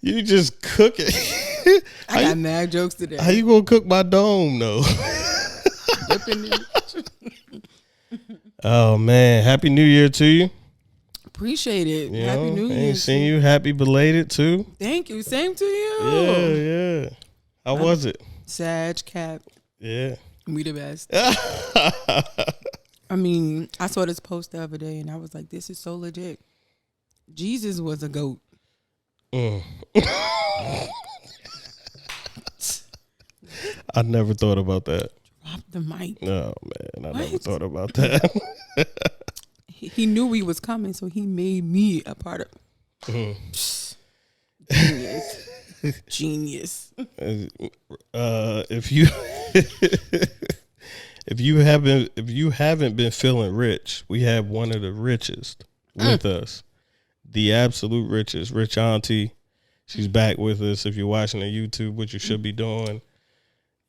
You just cook it. I got mad jokes today. How you gonna cook my dome though? Oh man, Happy New Year to you. Appreciate it. Happy New Year. Ain't seen you. Happy belated too. Thank you. Same to you. Yeah. How was it? Sag Cap. Yeah. We the best. I mean, I saw this post the other day and I was like, this is so legit. Jesus was a goat. I never thought about that. Drop the mic. No, man. I never thought about that. He knew we was coming, so he made me a part of it. Genius. Genius. If you haven't been feeling rich, we have one of the richest with us. The absolute richest, Rich Auntie. She's back with us. If you're watching on YouTube, which you should be doing,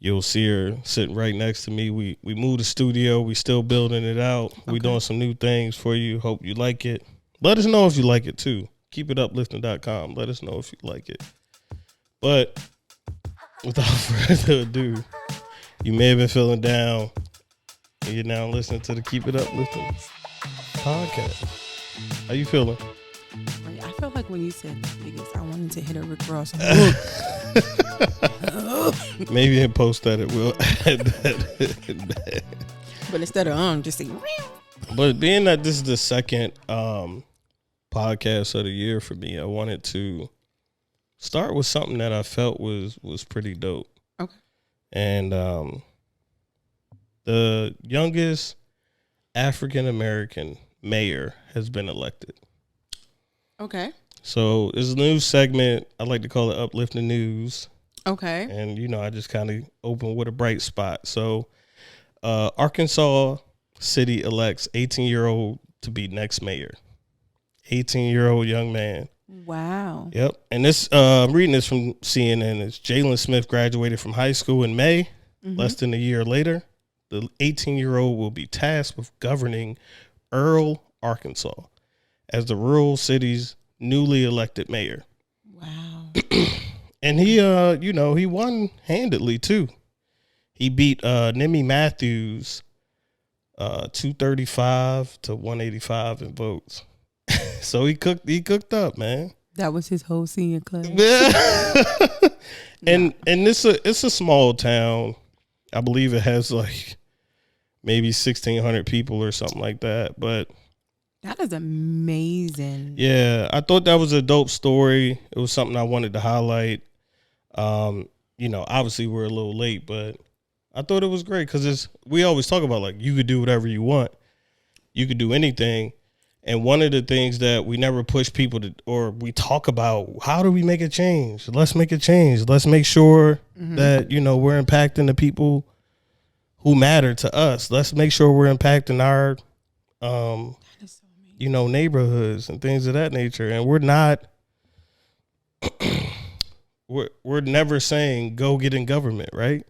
you'll see her sitting right next to me. We moved the studio. We still building it out. Okay. We doing some new things for you. Hope you like it. Let us know if you like it too. KeepItUplifting.com. Let us know if you like it. But without further ado, you may have been feeling down, and you're now listening to the Keep It Uplifting podcast. How you feeling? I felt like when you said biggest, I wanted to hit a Rick Ross. Maybe in post that it will add that. But instead of just say. But being that this is the second podcast of the year for me, I wanted to start with something that I felt was pretty dope. Okay. And the youngest African American mayor has been elected. Okay. So it's a new segment. I like to call it Uplifting News. Okay. And, I just kind of open with a bright spot. So Arkansas City elects 18-year-old to be next mayor. 18-year-old young man. Wow. Yep. And this, I'm reading this from CNN. It's Jalen Smith graduated from high school in May. Mm-hmm. Less than a year later, the 18-year-old will be tasked with governing Earl, Arkansas, as the rural city's newly elected mayor. Wow. And he, he won handedly too. He beat Nimi Matthews 235 to 185 in votes. So he cooked up, man. That was his whole senior class. And it's a small town. I believe it has like maybe 1,600 people or something like that. But that is amazing. Yeah, I thought that was a dope story. It was something I wanted to highlight. Obviously we're a little late, but I thought it was great because we always talk about like you could do whatever you want. You could do anything. And one of the things that we never push people to, or we talk about, how do we make a change? Let's make a change. Let's make sure that, we're impacting the people who matter to us. Let's make sure we're impacting our, neighborhoods and things of that nature. And we're not, we're never saying go get in government, right?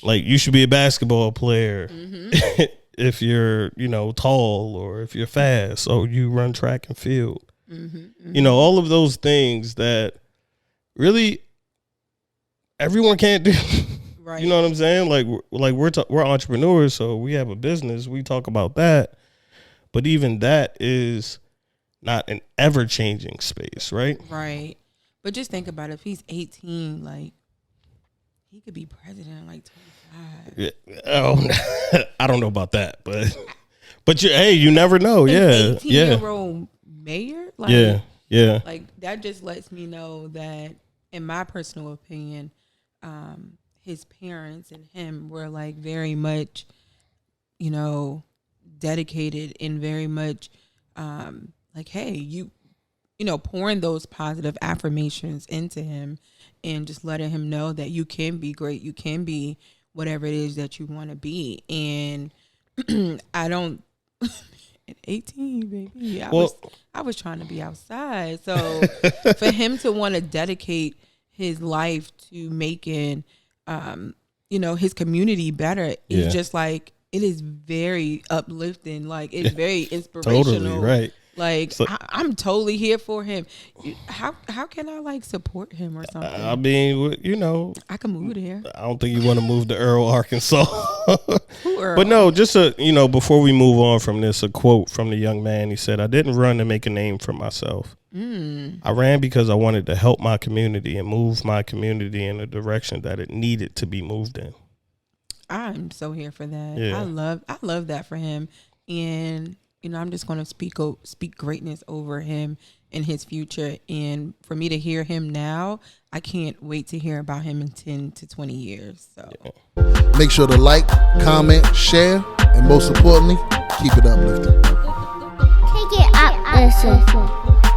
Like you should be a basketball player. Mm-hmm. If you're, tall or if you're fast or you run track and field, all of those things that really everyone can't do. Right. You know what I'm saying? Like we're entrepreneurs, so we have a business. We talk about that, but even that is not an ever changing space, right? Right. But just think about it. If he's 18, like he could be president in like 25. Yeah. Oh, I don't know about that, but you never know. An 18-year-old mayor. Like, yeah. Like that just lets me know that, in my personal opinion, his parents and him were like very much, dedicated and very much, like, hey, you pouring those positive affirmations into him and just letting him know that you can be great. You can be whatever it is that you want to be. And I don't, at 18, baby, I was trying to be outside. So for him to want to dedicate his life to making, his community better is just like, it is very uplifting. Like it's very inspirational. Totally, right. Like, So- I'm totally here for him. How can I like support him or something? I mean, you know, I can move there. I don't think you want to move to Earl, Arkansas. Who Earl? But no, just before we move on from this, a quote from the young man. He said, "I didn't run to make a name for myself. I ran because I wanted to help my community and move my community in a direction that it needed to be moved in." I'm so here for that. Yeah. I love that for him. And I'm just going to speak greatness over him and his future. And for me to hear him now, I can't wait to hear about him in 10 to 20 years. So Make sure to like, comment, share, and most importantly, keep it uplifting. Take it up, listen.